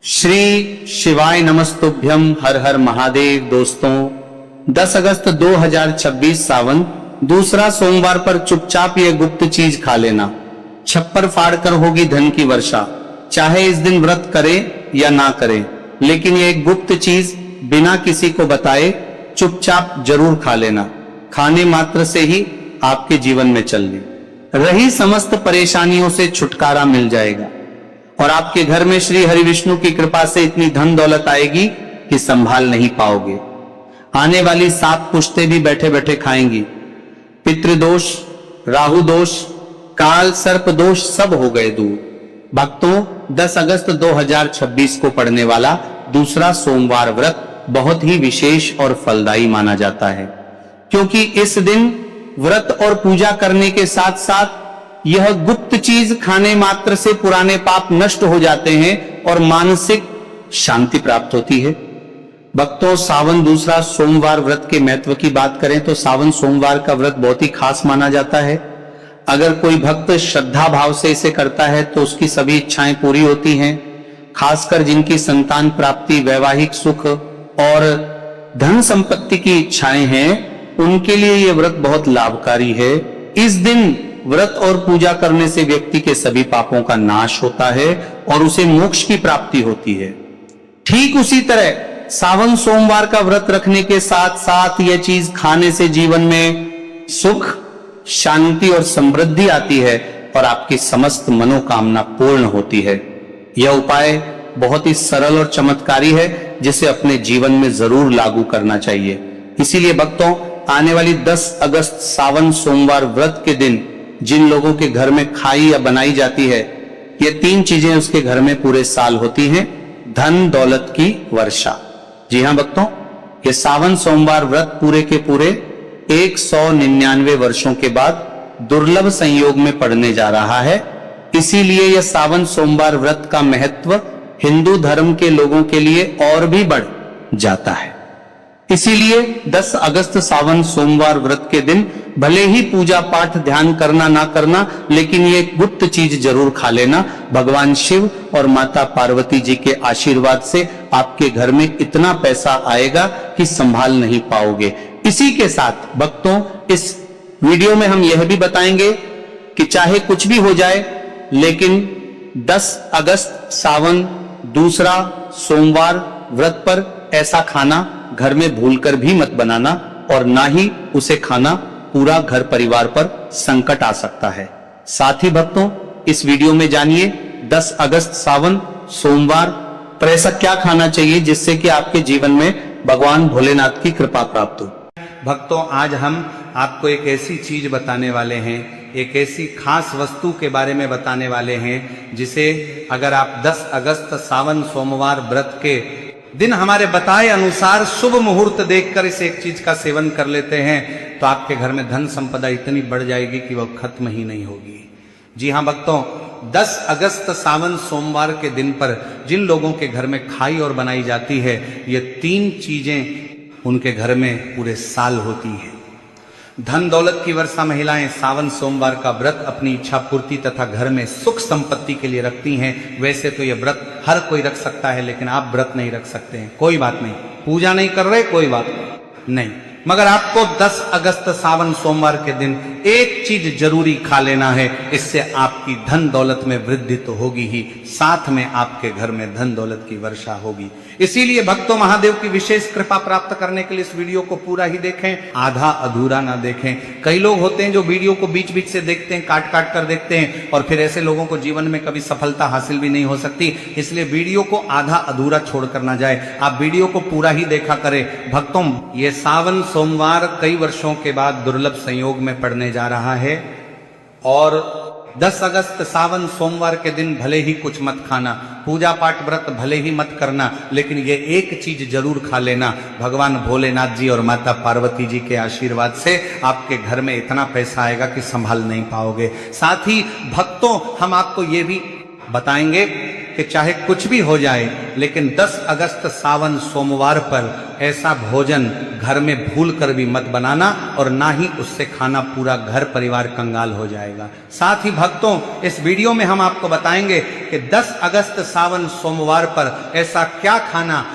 श्री शिवाय नमस्तुभ्यम हर हर महादेव। दोस्तों 10 अगस्त 2026 सावन दूसरा सोमवार पर चुपचाप ये गुप्त चीज खा लेना। छप्पर फाड़कर होगी धन की वर्षा। चाहे इस दिन व्रत करे या ना करे, लेकिन ये एक गुप्त चीज बिना किसी को बताए चुपचाप जरूर खा लेना। खाने मात्र से ही आपके जीवन में चलने रही समस्त परेशानियों से छुटकारा मिल जाएगा और आपके घर में श्री हरि विष्णु की कृपा से इतनी धन दौलत आएगी कि संभाल नहीं पाओगे। आने वाली 7 पुश्तें भी बैठे बैठे खाएंगी। पितृदोष, राहु दोष, काल सर्प दोष सब हो गए दूर। भक्तों 10 अगस्त 2026 को पड़ने वाला दूसरा सोमवार व्रत बहुत ही विशेष और फलदायी माना जाता है, क्योंकि इस दिन व्रत और पूजा करने के साथ साथ यह गुप्त चीज खाने मात्र से पुराने पाप नष्ट हो जाते हैं और मानसिक शांति प्राप्त होती है। भक्तों सावन दूसरा सोमवार व्रत के महत्व की बात करें तो सावन सोमवार का व्रत बहुत ही खास माना जाता है। अगर कोई भक्त श्रद्धा भाव से इसे करता है तो उसकी सभी इच्छाएं पूरी होती हैं। खासकर जिनकी संतान प्राप्ति, वैवाहिक सुख और धन संपत्ति की इच्छाएं हैं, उनके लिए यह व्रत बहुत लाभकारी है। इस दिन व्रत और पूजा करने से व्यक्ति के सभी पापों का नाश होता है और उसे मोक्ष की प्राप्ति होती है। ठीक उसी तरह सावन सोमवार का व्रत रखने के साथ साथ यह चीज खाने से जीवन में सुख, शांति और समृद्धि आती है और आपकी समस्त मनोकामना पूर्ण होती है। यह उपाय बहुत ही सरल और चमत्कारी है, जिसे अपने जीवन में जरूर लागू करना चाहिए। इसीलिए भक्तों आने वाली 10 अगस्त सावन सोमवार व्रत के दिन जिन लोगों के घर में खाई या बनाई जाती है, ये 3 चीजें उसके घर में पूरे साल होती हैं। धन दौलत की वर्षा। जी हां भक्तों, ये सावन सोमवार व्रत पूरे के पूरे 199 वर्षों के बाद दुर्लभ संयोग में पड़ने जा रहा है। इसीलिए यह सावन सोमवार व्रत का महत्व हिंदू धर्म के लोगों के लिए और भी बढ़ जाता है। इसीलिए 10 अगस्त सावन सोमवार व्रत के दिन भले ही पूजा पाठ ध्यान करना ना करना, लेकिन ये गुप्त चीज जरूर खा लेना। भगवान शिव और माता पार्वती जी के आशीर्वाद से आपके घर में इतना पैसा आएगा कि संभाल नहीं पाओगे। इसी के साथ भक्तों इस वीडियो में हम यह भी बताएंगे कि चाहे कुछ भी हो जाए, लेकिन 10 अगस्त सावन दूसरा सोमवार व्रत पर ऐसा खाना घर में भूलकर भी मत बनाना और ना ही उसे खाना पूरा घर परिवार पर संकट आ सकता है। साथ ही भक्तों इस वीडियो में जानिए 10 अगस्त सावन सोमवार पर ऐसा क्या खाना चाहिए जिससे कि आपके जीवन में भगवान भोलेनाथ की कृपा प्राप्त हो। भक्तों आज हम आपको एक ऐसी चीज बताने वाले हैं, एक ऐसी खास वस्तु के बारे में बताने वाले हैं, जिसे अगर आप 10 अगस्त सावन सोमवार व्रत के दिन हमारे बताए अनुसार शुभ मुहूर्त देखकर इस एक चीज का सेवन कर लेते हैं तो आपके घर में धन संपदा इतनी बढ़ जाएगी कि वह खत्म ही नहीं होगी। जी हां भक्तों 10 अगस्त सावन सोमवार के दिन पर जिन लोगों के घर में खाई और बनाई जाती है, ये 3 चीजें उनके घर में पूरे साल होती है। धन दौलत की वर्षा महिलाएं सावन सोमवार का व्रत अपनी इच्छा पूर्ति तथा घर में सुख संपत्ति के लिए रखती हैं। वैसे तो यह व्रत हर कोई रख सकता है, लेकिन आप व्रत नहीं रख सकते हैं, कोई बात नहीं। पूजा नहीं कर रहे, कोई बात नहीं, मगर आपको 10 अगस्त सावन सोमवार के दिन एक चीज जरूरी खा लेना है। इससे आपकी धन दौलत में वृद्धि तो होगी ही, साथ में आपके घर में धन दौलत की वर्षा होगी। इसीलिए भक्तों महादेव की विशेष कृपा प्राप्त करने के लिए इस वीडियो को पूरा ही देखें, आधा अधूरा ना देखें। कई लोग होते हैं जो वीडियो को बीच बीच से देखते हैं, काट काट कर देखते हैं, और फिर ऐसे लोगों को जीवन में कभी सफलता हासिल भी नहीं हो सकती। इसलिए वीडियो को आधा अधूरा छोड़कर ना जाए, आप वीडियो को पूरा ही देखा करें। भक्तों ये सावन सोमवार कई वर्षों के बाद दुर्लभ संयोग में पड़ने जा रहा है और 10 अगस्त सावन सोमवार के दिन भले ही कुछ मत खाना, पूजा पाठ व्रत भले ही मत करना, लेकिन ये एक चीज जरूर खा लेना। भगवान भोलेनाथ जी और माता पार्वती जी के आशीर्वाद से आपके घर में इतना पैसा आएगा कि संभाल नहीं पाओगे। साथ ही भक्तों हम आपको ये भी बताएंगे कि चाहे कुछ भी हो जाए, लेकिन 10 अगस्त सावन सोमवार पर ऐसा भोजन घर में भूल कर भी मत बनाना, और ना ही उससे खाना पूरा घर परिवार कंगाल हो जाएगा। साथ ही भक्तों, इस वीडियो में हम आपको बताएंगे कि 10 अगस्त सावन सोमवार पर ऐसा क्या खाना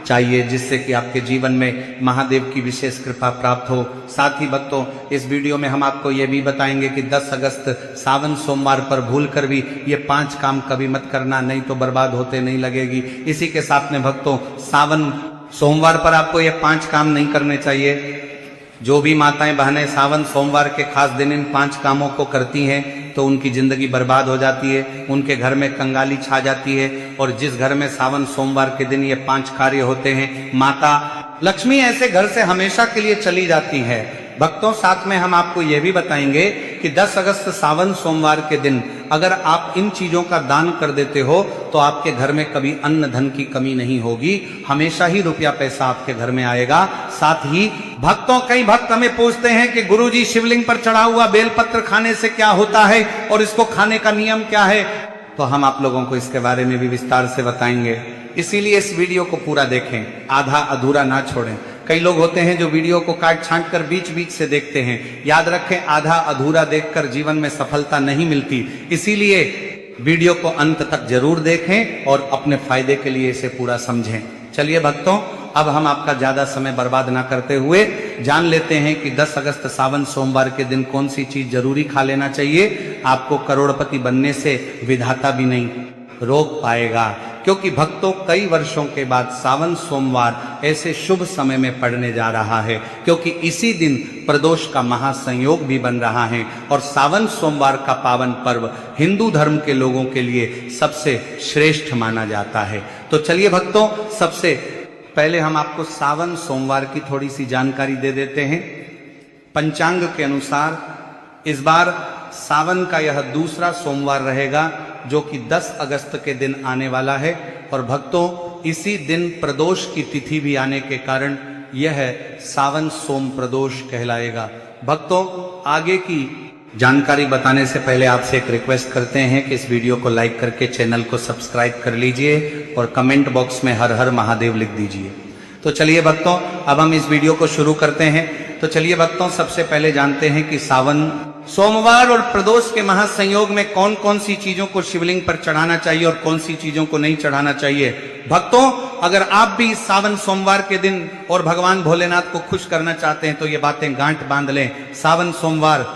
चाहिए जिससे कि आपके जीवन में महादेव की विशेष कृपा प्राप्त हो। साथ ही भक्तों, इस वीडियो में हम आपको यह भी बताएंगे कि 10 अगस्त सावन सोमवार पर भूल कर भी ये 5 काम कभी मत करना, नहीं तो बर्बाद होते नहीं लगेगी। इसी के साथ में भक्तों, सावन सोमवार पर आपको ये 5 काम नहीं करने चाहिए। जो भी माताएं बहनें सावन सोमवार के खास दिन इन 5 कामों को करती हैं तो उनकी जिंदगी बर्बाद हो जाती है, उनके घर में कंगाली छा जाती है। और जिस घर में सावन सोमवार के दिन ये 5 कार्य होते हैं, माता लक्ष्मी ऐसे घर से हमेशा के लिए चली जाती है। भक्तों, साथ में हम आपको यह भी बताएंगे कि 10 अगस्त सावन सोमवार के दिन अगर आप इन चीजों का दान कर देते हो तो आपके घर में कभी अन्न धन की कमी नहीं होगी, हमेशा ही रुपया पैसा आपके घर में आएगा। साथ ही भक्तों, कई भक्त हमें पूछते हैं कि गुरुजी, शिवलिंग पर चढ़ा हुआ बेलपत्र खाने से क्या होता है और इसको खाने का नियम क्या है? तो हम आप लोगों को इसके बारे में भी विस्तार से बताएंगे, इसीलिए इस वीडियो को पूरा देखें, आधा अधूरा ना छोड़ें। कई लोग होते हैं जो वीडियो को काट छांट कर बीच बीच से देखते हैं। याद रखें, आधा अधूरा देखकर जीवन में सफलता नहीं मिलती, इसीलिए वीडियो को अंत तक जरूर देखें और अपने फायदे के लिए इसे पूरा समझें। चलिए भक्तों, अब हम आपका ज्यादा समय बर्बाद ना करते हुए जान लेते हैं कि 10 अगस्त सावन सोमवार के दिन कौन सी चीज जरूरी खा लेना चाहिए। आपको करोड़पति बनने से विधाता भी नहीं रोक पाएगा, क्योंकि भक्तों, कई वर्षों के बाद सावन सोमवार ऐसे शुभ समय में पड़ने जा रहा है, क्योंकि इसी दिन प्रदोष का महासंयोग भी बन रहा है। और सावन सोमवार का पावन पर्व हिंदू धर्म के लोगों के लिए सबसे श्रेष्ठ माना जाता है। तो चलिए भक्तों, सबसे पहले हम आपको सावन सोमवार की थोड़ी सी जानकारी दे देते हैं। पंचांग के अनुसार इस बार सावन का यह दूसरा सोमवार रहेगा, जो कि 10 अगस्त के दिन आने वाला है। और भक्तों, इसी दिन प्रदोष की तिथि भी आने के कारण यह सावन सोम प्रदोष कहलाएगा। भक्तों, आगे की जानकारी बताने से पहले आपसे एक रिक्वेस्ट करते हैं कि इस वीडियो को लाइक करके चैनल को सब्सक्राइब कर लीजिए और कमेंट बॉक्स में हर हर महादेव लिख दीजिए। तो चलिए भक्तों, अब हम इस वीडियो को शुरू करते हैं। तो चलिए भक्तों, सबसे पहले जानते हैं कि सावन सोमवार और प्रदोष के महासंयोग में कौन कौन सी चीजों को शिवलिंग पर चढ़ाना चाहिए और कौन सी चीजों को नहीं चढ़ाना चाहिए। भक्तों, अगर आप भी सावन सोमवार के दिन और भगवान भोलेनाथ को खुश करना चाहते हैं तो ये बातें गांठ बांध लें। सावन सोमवार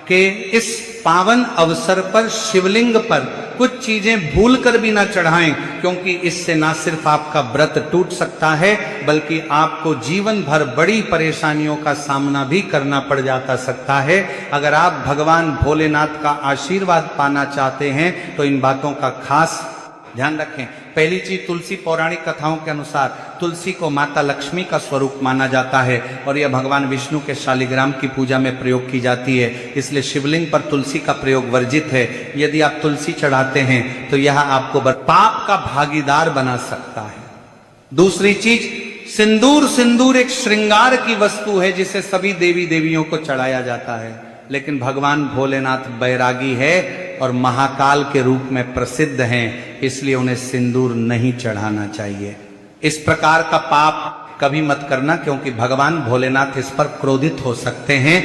के इस पावन अवसर पर शिवलिंग पर कुछ चीजें भूल कर भी ना चढ़ाएं, क्योंकि इससे ना सिर्फ आपका व्रत टूट सकता है, बल्कि आपको जीवन भर बड़ी परेशानियों का सामना भी करना पड़ जाता सकता है। अगर आप भगवान भोलेनाथ का आशीर्वाद पाना चाहते हैं तो इन बातों का खास ध्यान रखें। पहली चीज, तुलसी पौराणिक कथाओं के अनुसार तुलसी को माता लक्ष्मी का स्वरूप माना जाता है और यह भगवान विष्णु के शालिग्राम की पूजा में प्रयोग की जाती है, इसलिए शिवलिंग पर तुलसी का प्रयोग वर्जित है। यदि आप तुलसी चढ़ाते हैं तो यह आपको पाप का भागीदार बना सकता है। दूसरी चीज, सिंदूर एक श्रृंगार की वस्तु है जिसे सभी देवी देवियों को चढ़ाया जाता है, लेकिन भगवान भोलेनाथ बैरागी है और महाकाल के रूप में प्रसिद्ध हैं, इसलिए उन्हें सिंदूर नहीं चढ़ाना चाहिए। इस प्रकार का पाप कभी मत करना, क्योंकि भगवान भोलेनाथ इस पर क्रोधित हो सकते हैं।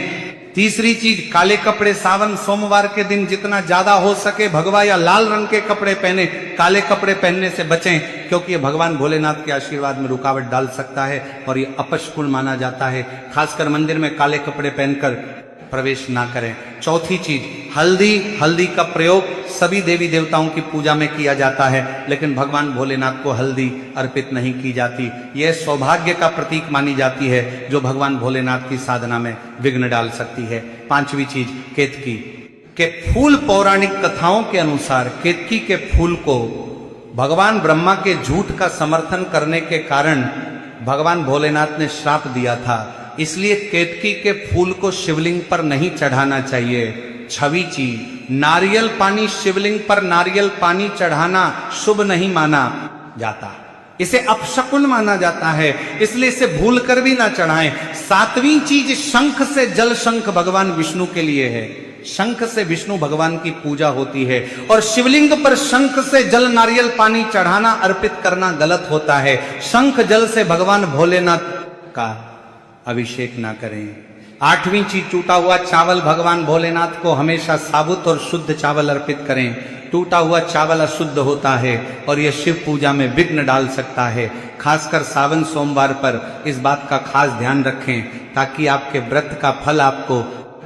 तीसरी चीज, काले कपड़े सावन सोमवार के दिन जितना ज्यादा हो सके भगवा या लाल रंग के कपड़े पहने, काले कपड़े पहनने से बचें, क्योंकि ये भगवान भोलेनाथ के आशीर्वाद में रुकावट डाल सकता है और ये अपशकुन माना जाता है। खासकर मंदिर में काले कपड़े पहनकर प्रवेश ना करें। चौथी चीज, हल्दी का प्रयोग सभी देवी देवताओं की पूजा में किया जाता है, लेकिन भगवान भोलेनाथ को हल्दी अर्पित नहीं की जाती। यह सौभाग्य का प्रतीक मानी जाती है, जो भगवान भोलेनाथ की साधना में विघ्न डाल सकती है। पांचवी चीज, केतकी के फूल। पौराणिक कथाओं के अनुसार केतकी के फूल को भगवान ब्रह्मा के झूठ का समर्थन करने के कारण भगवान भोलेनाथ ने श्राप दिया था, इसलिए केतकी के फूल को शिवलिंग पर नहीं चढ़ाना चाहिए। छवी चीज, नारियल पानी। शिवलिंग पर नारियल पानी चढ़ाना शुभ नहीं माना जाता, इसे अपशकुन माना जाता है, इसलिए इसे भूल कर भी ना चढ़ाएं। सातवीं चीज, शंख से जल शंख भगवान विष्णु के लिए है। शंख से विष्णु भगवान की पूजा होती है और शिवलिंग पर शंख से जल नारियल पानी चढ़ाना अर्पित करना गलत होता है। शंख जल से भगवान भोलेनाथ का अभिषेक ना करें। 8वीं चीज, टूटा हुआ चावल भगवान भोलेनाथ को हमेशा साबुत और शुद्ध चावल अर्पित करें। टूटा हुआ चावल अशुद्ध होता है और यह शिव पूजा में विघ्न डाल सकता है। खासकर सावन सोमवार पर इस बात का खास ध्यान रखें ताकि आपके व्रत का फल आपको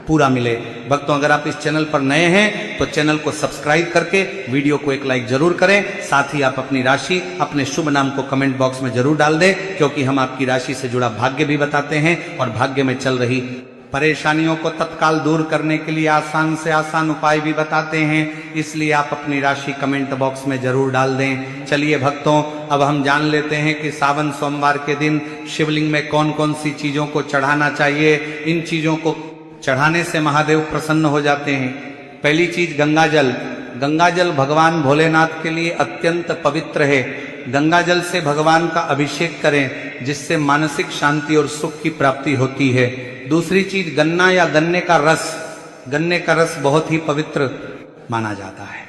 पूरा मिले। भक्तों, अगर आप इस चैनल पर नए हैं तो चैनल को सब्सक्राइब करके वीडियो को एक लाइक जरूर करें। साथ ही आप अपनी राशि, अपने शुभ नाम को कमेंट बॉक्स में जरूर डाल दें, क्योंकि हम आपकी राशि से जुड़ा भाग्य भी बताते हैं और भाग्य में चल रही परेशानियों को तत्काल दूर करने के लिए आसान से आसान उपाय भी बताते हैं। इसलिए आप अपनी राशि कमेंट बॉक्स में जरूर डाल दें। चलिए भक्तों, अब हम जान लेते हैं कि सावन सोमवार के दिन शिवलिंग में कौन कौन सी चीजों को चढ़ाना चाहिए। इन चीजों को चढ़ाने से महादेव प्रसन्न हो जाते हैं। पहली चीज गंगा जल। गंगा जल भगवान भोलेनाथ के लिए अत्यंत पवित्र है। गंगा जल से भगवान का अभिषेक करें, जिससे मानसिक शांति और सुख की प्राप्ति होती है। दूसरी चीज गन्ना या गन्ने का रस। गन्ने का रस बहुत ही पवित्र माना जाता है।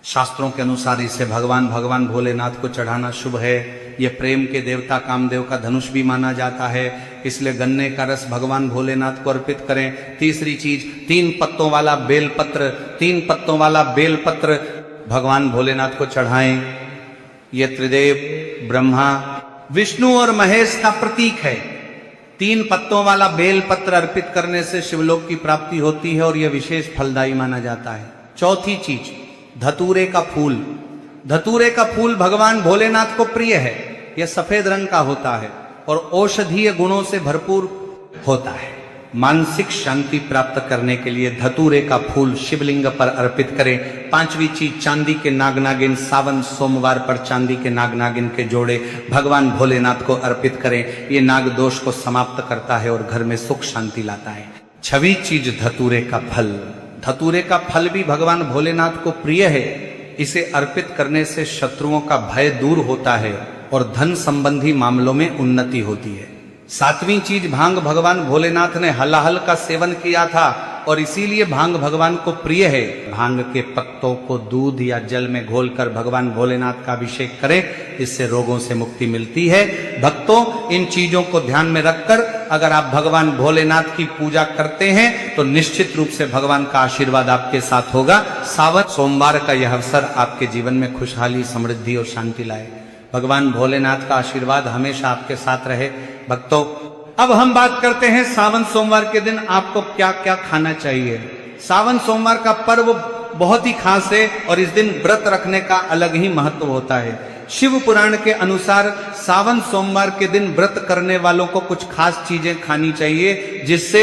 शास्त्रों के अनुसार इसे भगवान भोलेनाथ को चढ़ाना शुभ है। यह प्रेम के देवता कामदेव का धनुष भी माना जाता है, इसलिए गन्ने का रस भगवान भोलेनाथ को अर्पित करें। तीसरी चीज 3 पत्तों वाला बेलपत्र। 3 पत्तों वाला बेलपत्र भगवान भोलेनाथ को चढ़ाएं। यह त्रिदेव ब्रह्मा, विष्णु और महेश का प्रतीक है। 3 पत्तों वाला बेलपत्र अर्पित करने से शिवलोक की प्राप्ति होती है और यह विशेष फलदायी माना जाता है। चौथी चीज धतूरे का फूल। धतूरे का फूल भगवान भोलेनाथ को प्रिय है। यह सफेद रंग का होता है और औषधीय गुणों से भरपूर होता है। मानसिक शांति प्राप्त करने के लिए धतूरे का फूल शिवलिंग पर अर्पित करें। 5वीं चीज चांदी के नाग नागिन। सावन सोमवार पर चांदी के नाग नागिन के जोड़े भगवान भोलेनाथ को अर्पित करें। ये नाग दोष को समाप्त करता है और घर में सुख शांति लाता है। 6वीं चीज धतूरे का फल। धतूरे का फल भी भगवान भोलेनाथ को प्रिय है। इसे अर्पित करने से शत्रुओं का भय दूर होता है और धन संबंधी मामलों में उन्नति होती है। 7वीं चीज भांग। भगवान भोलेनाथ ने हलाहल का सेवन किया था और इसीलिए भांग भगवान को प्रिय है। भांग के पत्तों को दूध या जल में घोलकर भगवान भोलेनाथ का अभिषेक करें, इससे रोगों से मुक्ति मिलती है। भक्तों, इन चीजों को ध्यान में रखकर अगर आप भगवान भोलेनाथ की पूजा करते हैं तो निश्चित रूप से भगवान का आशीर्वाद आपके साथ होगा। सावन सोमवार का यह अवसर आपके जीवन में खुशहाली, समृद्धि और शांति लाए। भगवान भोलेनाथ का आशीर्वाद हमेशा आपके साथ रहे। भक्तों, अब हम बात करते हैं सावन सोमवार के दिन आपको क्या क्या खाना चाहिए। सावन सोमवार का पर्व बहुत ही खास है और इस दिन व्रत रखने का अलग ही महत्व होता है। शिव पुराण के अनुसार सावन सोमवार के दिन व्रत करने वालों को कुछ खास चीजें खानी चाहिए, जिससे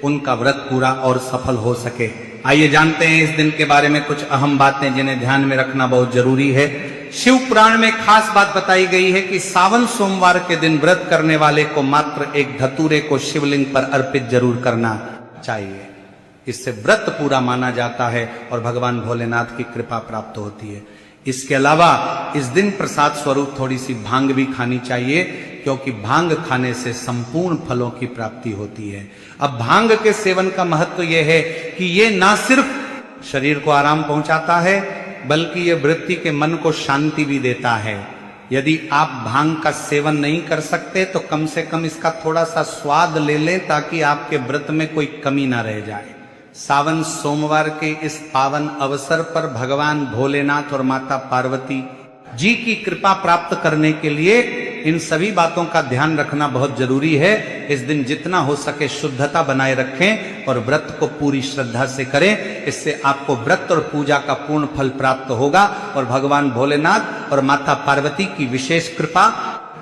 उनका व्रत पूरा और सफल हो सके। आइए जानते हैं इस दिन के बारे में कुछ अहम बातें जिन्हें ध्यान में रखना बहुत जरूरी है। शिव पुराण में खास बात बताई गई है कि सावन सोमवार के दिन व्रत करने वाले को मात्र एक धतूरे को शिवलिंग पर अर्पित जरूर करना चाहिए। इससे व्रत पूरा माना जाता है और भगवान भोलेनाथ की कृपा प्राप्त होती है। इसके अलावा इस दिन प्रसाद स्वरूप थोड़ी सी भांग भी खानी चाहिए, क्योंकि भांग खाने से संपूर्ण फलों की प्राप्ति होती है। अब भांग के सेवन का महत्व यह है कि ये ना सिर्फ शरीर को आराम पहुंचाता है, बल्कि ये वृत्ति के मन को शांति भी देता है। यदि आप भांग का सेवन नहीं कर सकते तो कम से कम इसका थोड़ा सा स्वाद ले लें, ताकि आपके व्रत में कोई कमी ना रह जाए। सावन सोमवार के इस पावन अवसर पर भगवान भोलेनाथ और माता पार्वती जी की कृपा प्राप्त करने के लिए इन सभी बातों का ध्यान रखना बहुत जरूरी है। इस दिन जितना हो सके शुद्धता बनाए रखें और व्रत को पूरी श्रद्धा से करें। इससे आपको व्रत और पूजा का पूर्ण फल प्राप्त होगा और भगवान भोलेनाथ और माता पार्वती की विशेष कृपा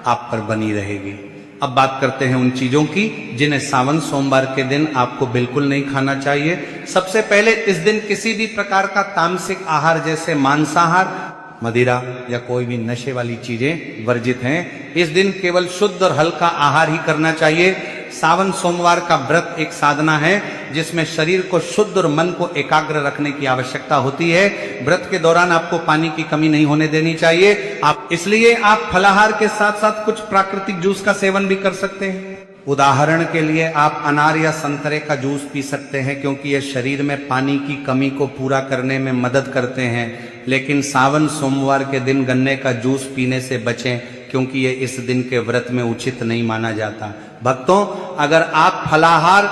आप पर बनी रहेगी। अब बात करते हैं उन चीजों की जिन्हें सावन सोमवार के दिन आपको बिल्कुल नहीं खाना चाहिए। सबसे पहले इस दिन किसी भी प्रकार का तामसिक आहार जैसे मांसाहार, मदिरा या कोई भी नशे वाली चीजें वर्जित हैं। इस दिन केवल शुद्ध और हल्का आहार ही करना चाहिए। सावन सोमवार का व्रत एक साधना है जिसमें शरीर को शुद्ध और मन को एकाग्र रखने की आवश्यकता होती है। व्रत के दौरान आपको पानी की कमी नहीं होने देनी चाहिए। इसलिए आप फलाहार के साथ साथ कुछ प्राकृतिक जूस का सेवन भी कर सकते हैं। उदाहरण के लिए आप अनार या संतरे का जूस पी सकते हैं क्योंकि ये शरीर में पानी की कमी को पूरा करने में मदद करते हैं, लेकिन सावन सोमवार के दिन गन्ने का जूस पीने से बचें क्योंकि ये इस दिन के व्रत में उचित नहीं माना जाता। भक्तों, अगर आप फलाहार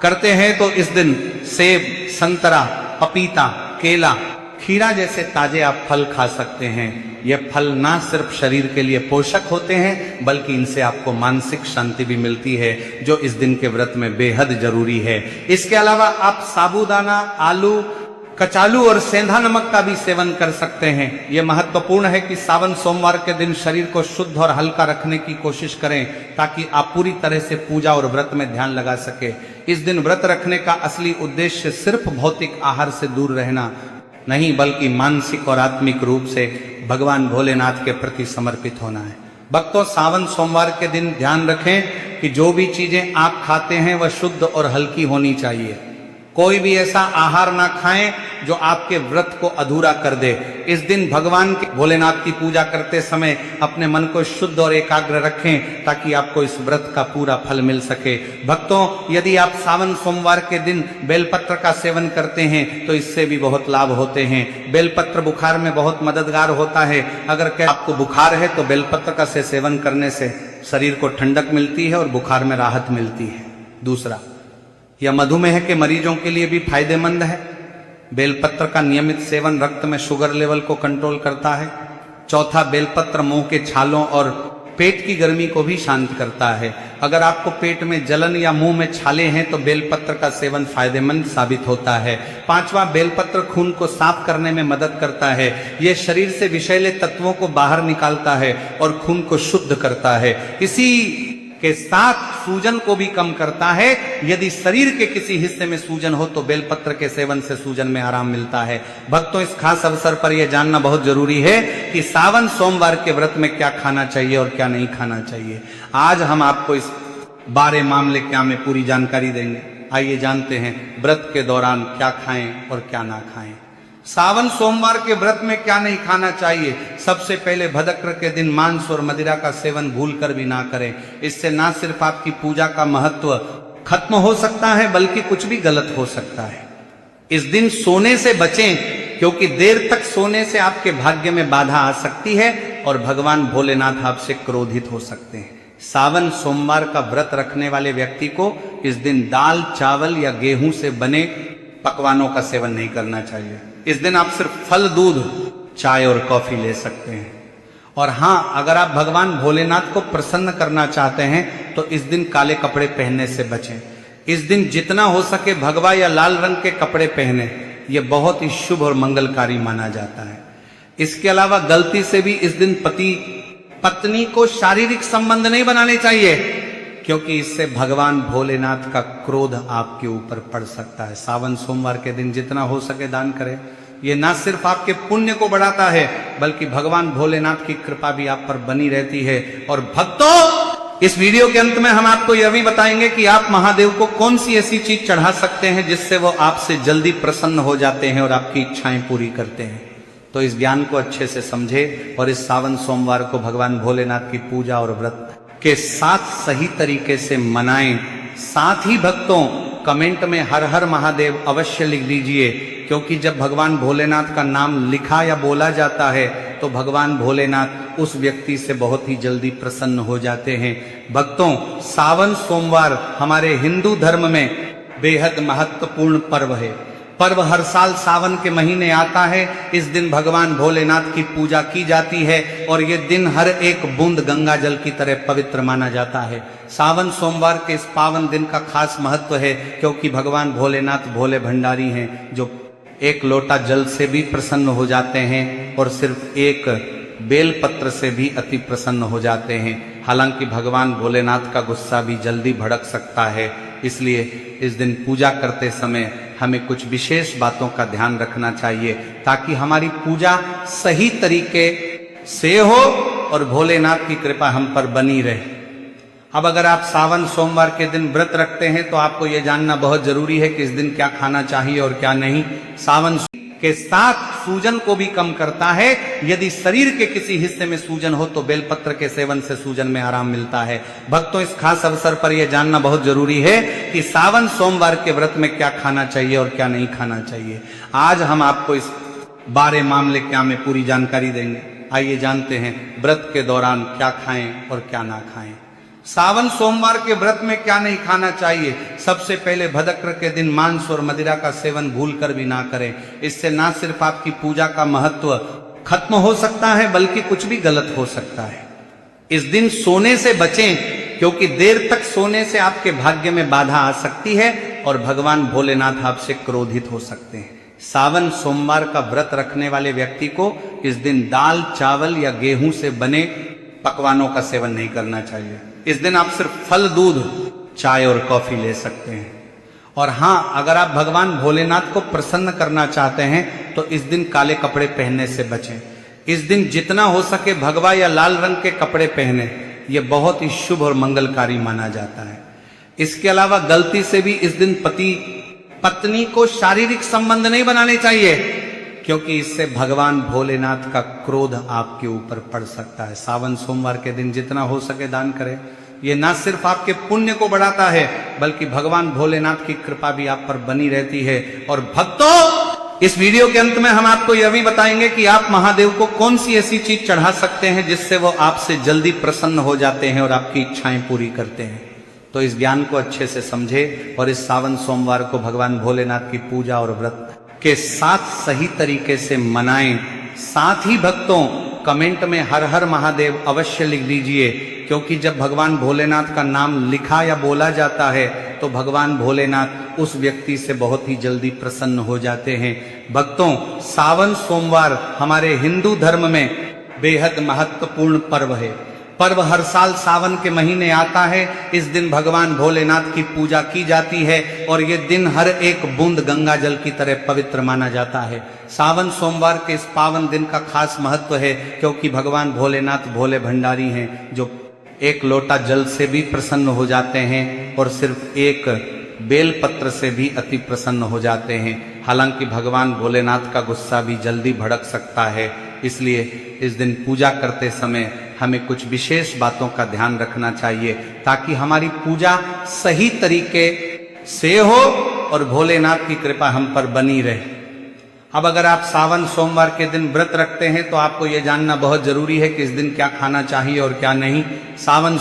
करते हैं तो इस दिन सेब, संतरा, पपीता, केला, खीरा जैसे ताजे आप फल खा सकते हैं। ये फल ना सिर्फ शरीर के लिए पोषक होते हैं बल्कि इनसे आपको मानसिक शांति भी मिलती है, जो इस दिन के व्रत में बेहद जरूरी है। इसके अलावा आप साबूदाना, आलू, कचालू और सेंधा नमक का भी सेवन कर सकते हैं। यह महत्वपूर्ण है कि सावन सोमवार के दिन शरीर को शुद्ध और हल्का रखने की कोशिश करें ताकि आप पूरी तरह से पूजा और व्रत में ध्यान लगा सके। इस दिन व्रत रखने का असली उद्देश्य सिर्फ भौतिक आहार से दूर रहना नहीं बल्कि मानसिक और आत्मिक रूप से भगवान भोलेनाथ के प्रति समर्पित होना है। भक्तों, सावन सोमवार के दिन ध्यान रखें कि जो भी चीजें आप खाते हैं वह शुद्ध और हल्की होनी चाहिए। कोई भी ऐसा आहार ना खाएं जो आपके व्रत को अधूरा कर दे। इस दिन भगवान के भोलेनाथ की पूजा करते समय अपने मन को शुद्ध और एकाग्र रखें ताकि आपको इस व्रत का पूरा फल मिल सके। भक्तों, यदि आप सावन सोमवार के दिन बेलपत्र का सेवन करते हैं तो इससे भी बहुत लाभ होते हैं। बेलपत्र बुखार में बहुत मददगार होता है। अगर आपको बुखार है तो बेलपत्र का सेवन करने से शरीर को ठंडक मिलती है और बुखार में राहत मिलती है। दूसरा, यह मधुमेह के मरीजों के लिए भी फायदेमंद है। बेलपत्र का नियमित सेवन रक्त में शुगर लेवल को कंट्रोल करता है। चौथा, बेलपत्र मुंह के छालों और पेट की गर्मी को भी शांत करता है। अगर आपको पेट में जलन या मुंह में छाले हैं तो बेलपत्र का सेवन फायदेमंद साबित होता है। पांचवा, बेलपत्र खून को साफ करने में मदद करता है। यह शरीर से विषैले तत्वों को बाहर निकालता है और खून को शुद्ध करता है। इसी के साथ सूजन को भी कम करता है। यदि शरीर के किसी हिस्से में सूजन हो तो बेलपत्र के सेवन से सूजन में आराम मिलता है। भक्तों, इस खास अवसर पर यह जानना बहुत जरूरी है कि सावन सोमवार के व्रत में क्या खाना चाहिए और क्या नहीं खाना चाहिए। आज हम आपको इस बारे मामले क्या में पूरी जानकारी देंगे। आइए जानते हैं व्रत के दौरान क्या खाएं और क्या ना खाएं। सावन सोमवार के व्रत में क्या नहीं खाना चाहिए। सबसे पहले भदक्र के दिन मांस और मदिरा का सेवन भूलकर भी ना करें। इससे ना सिर्फ आपकी पूजा का महत्व खत्म हो सकता है बल्कि कुछ भी गलत हो सकता है। इस दिन सोने से बचें क्योंकि देर तक सोने से आपके भाग्य में बाधा आ सकती है और भगवान भोलेनाथ आपसे क्रोधित हो सकते हैं। सावन सोमवार का व्रत रखने वाले व्यक्ति को इस दिन दाल, चावल या गेहूं से बने पकवानों का सेवन नहीं करना चाहिए। इस दिन आप सिर्फ फल, दूध, चाय और कॉफी ले सकते हैं। और हाँ, अगर आप भगवान भोलेनाथ को प्रसन्न करना चाहते हैं तो इस दिन काले कपड़े पहनने से बचें। इस दिन जितना हो सके भगवा या लाल रंग के कपड़े पहने। यह बहुत ही शुभ और मंगलकारी माना जाता है। इसके अलावा गलती से भी इस दिन पति पत्नी को शारीरिक संबंध नहीं बनाने चाहिए क्योंकि इससे भगवान भोलेनाथ का क्रोध आपके ऊपर पड़ सकता है। सावन सोमवार के दिन जितना हो सके दान करें। ये ना सिर्फ आपके पुण्य को बढ़ाता है बल्कि भगवान भोलेनाथ की कृपा भी आप पर बनी रहती है। और भक्तों, इस वीडियो के अंत में हम आपको यह भी बताएंगे कि आप महादेव को कौन सी ऐसी चीज चढ़ा सकते हैं जिससे वो आपसे जल्दी प्रसन्न हो जाते हैं और आपकी इच्छाएं पूरी करते हैं। तो इस ज्ञान को अच्छे से समझे और इस सावन सोमवार को भगवान भोलेनाथ की पूजा और व्रत के साथ सही तरीके से मनाएं। साथ ही भक्तों, कमेंट में हर हर महादेव अवश्य लिख दीजिए क्योंकि जब भगवान भोलेनाथ का नाम लिखा या बोला जाता है तो भगवान भोलेनाथ उस व्यक्ति से बहुत ही जल्दी प्रसन्न हो जाते हैं। भक्तों, सावन सोमवार हमारे हिंदू धर्म में बेहद महत्वपूर्ण पर्व है। पर्व हर साल सावन के महीने आता है। इस दिन भगवान भोलेनाथ की पूजा की जाती है और ये दिन हर एक बूंद गंगा जल की तरह पवित्र माना जाता है। सावन सोमवार के इस पावन दिन का खास महत्व है क्योंकि भगवान भोलेनाथ भोले भंडारी हैं जो एक लोटा जल से भी प्रसन्न हो जाते हैं और सिर्फ एक बेल पत्र से भी अति प्रसन्न हो जाते हैं। हालांकि भगवान भोलेनाथ का गुस्सा भी जल्दी भड़क सकता है, इसलिए इस दिन पूजा करते समय हमें कुछ विशेष बातों का ध्यान रखना चाहिए ताकि हमारी पूजा सही तरीके से हो और भोलेनाथ की कृपा हम पर बनी रहे। अब अगर आप सावन सोमवार के दिन व्रत रखते हैं तो आपको यह जानना बहुत जरूरी है कि इस दिन क्या खाना चाहिए और क्या नहीं। सावन के साथ सूजन को भी कम करता है। यदि शरीर के किसी हिस्से में सूजन हो तो बेलपत्र के सेवन से सूजन में आराम मिलता है। भक्तों, इस खास अवसर पर यह जानना बहुत जरूरी है कि सावन सोमवार के व्रत में क्या खाना चाहिए और क्या नहीं खाना चाहिए। आज हम आपको इस बारे मामले क्या में पूरी जानकारी देंगे। आइए जानते हैं व्रत के दौरान क्या खाएं और क्या ना खाएं। सावन सोमवार के व्रत में क्या नहीं खाना चाहिए। सबसे पहले भदक्र के दिन मांस और मदिरा का सेवन भूलकर भी ना करें। इससे ना सिर्फ आपकी पूजा का महत्व खत्म हो सकता है बल्कि कुछ भी गलत हो सकता है। इस दिन सोने से बचें, क्योंकि देर तक सोने से आपके भाग्य में बाधा आ सकती है और भगवान भोलेनाथ आपसे क्रोधित हो सकते हैं। सावन सोमवार का व्रत रखने वाले व्यक्ति को इस दिन दाल, चावल या गेहूं से बने पकवानों का सेवन नहीं करना चाहिए। इस दिन आप सिर्फ फल, दूध, चाय और कॉफी ले सकते हैं। और हाँ, अगर आप भगवान भोलेनाथ को प्रसन्न करना चाहते हैं तो इस दिन काले कपड़े पहनने से बचें। इस दिन जितना हो सके भगवा या लाल रंग के कपड़े पहने, यह बहुत ही शुभ और मंगलकारी माना जाता है। इसके अलावा गलती से भी इस दिन पति पत्नी को शारीरिक संबंध नहीं बनाने चाहिए, क्योंकि इससे भगवान भोलेनाथ का क्रोध आपके ऊपर पड़ सकता है। सावन सोमवार के दिन जितना हो सके दान करें। ये ना सिर्फ आपके पुण्य को बढ़ाता है बल्कि भगवान भोलेनाथ की कृपा भी आप पर बनी रहती है। और भक्तों, इस वीडियो के अंत में हम आपको यह भी बताएंगे कि आप महादेव को कौन सी ऐसी चीज चढ़ा सकते हैं जिससे वो आपसे जल्दी प्रसन्न हो जाते हैं और आपकी इच्छाएं पूरी करते हैं। तो इस ज्ञान को अच्छे से समझे और इस सावन सोमवार को भगवान भोलेनाथ की पूजा और व्रत के साथ सही तरीके से मनाएं। साथ ही भक्तों, कमेंट में हर हर महादेव अवश्य लिख दीजिए, क्योंकि जब भगवान भोलेनाथ का नाम लिखा या बोला जाता है तो भगवान भोलेनाथ उस व्यक्ति से बहुत ही जल्दी प्रसन्न हो जाते हैं। भक्तों, सावन सोमवार हमारे हिंदू धर्म में बेहद महत्वपूर्ण पर्व है। पर्व हर साल सावन के महीने आता है। इस दिन भगवान भोलेनाथ की पूजा की जाती है और ये दिन हर एक बूंद गंगा जल की तरह पवित्र माना जाता है। सावन सोमवार के इस पावन दिन का खास महत्व है, क्योंकि भगवान भोलेनाथ भोले भंडारी हैं, जो एक लोटा जल से भी प्रसन्न हो जाते हैं और सिर्फ एक बेल पत्र से भी अति प्रसन्न हो जाते हैं। हालांकि भगवान भोलेनाथ का गुस्सा भी जल्दी भड़क सकता है, इसलिए इस दिन पूजा करते समय हमें कुछ विशेष बातों का ध्यान रखना चाहिए ताकि हमारी पूजा सही तरीके से हो और भोलेनाथ की कृपा हम पर बनी रहे। अब अगर आप सावन सोमवार के दिन व्रत रखते हैं तो आपको यह जानना बहुत जरूरी है कि इस दिन क्या खाना चाहिए और क्या नहीं। सावन